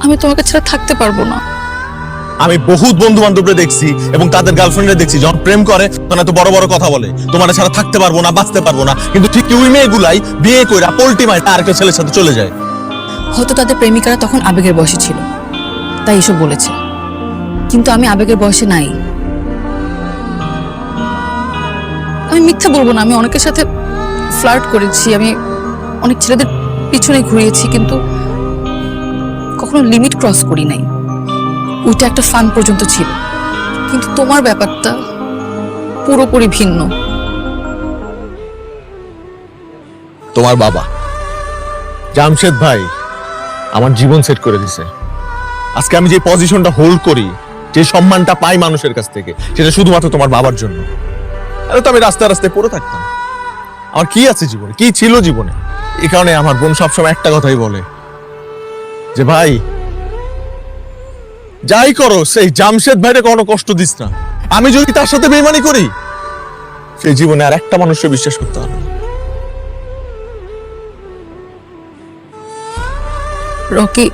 আমি তোমাকে ছাড়া থাকতে পারবো না। আমি বহুত বন্ধু বান্ধবরা দেখছি এবং তাদের গার্লফ্রেন্ডরা দেখছি, যখন প্রেম করে তখন এত বড় বড় কথা বলে, তোমার ছাড়া থাকতে পারবো না, বাঁচতে পারবো না। কিন্তু ঠিক ওই মেয়েগুলাই বিয়ে কইরা পোল্টি মাইরা আরেকটা ছেলের সাথে চলে যায়। হয়তো তাদের প্রেমিকারা তখন আবেগের বয়সে ছিল, তাই এসব বলেছে। কিন্তু আমি আবেগের বয়সে নাই। আমি মিথ্যা বলবো না, আমি অনেকের সাথে ফ্লার্ট করেছি, আমি অনেক ছেলেদের পিছনে ঘুরিয়েছি, কিন্তু কখনো লিমিট ক্রস করি নাই। ওইটা একটা ফান পর্যন্ত ছিল। কিন্তু তোমার ব্যাপারটা পুরোপুরি ভিন্ন। তোমার বাবা জামশেদ ভাই আমার জীবন সেট করে দিছে। আজকে আমি যে পজিশনটা হোল্ড করি, যে সম্মানটা পাই মানুষের কাছ থেকে, সেটা শুধুমাত্র তোমার বাবার জন্য। আরে তো আমি রাস্তায় রাস্তায় পড়ে থাকতাম, আমার কি আছে জীবনে, কি ছিল জীবনে? এই কারণে আমার বোন সবসময় একটা কথাই বলে যে ভাই যাই করো সেই জামশেদ ভাইরে কোনো কষ্ট দিস না। আমি যদি তার সাথে বেইমানি করি, সেই জীবনে আর একটা মানুষকে বিশ্বাস করতে পারবে না। রকি,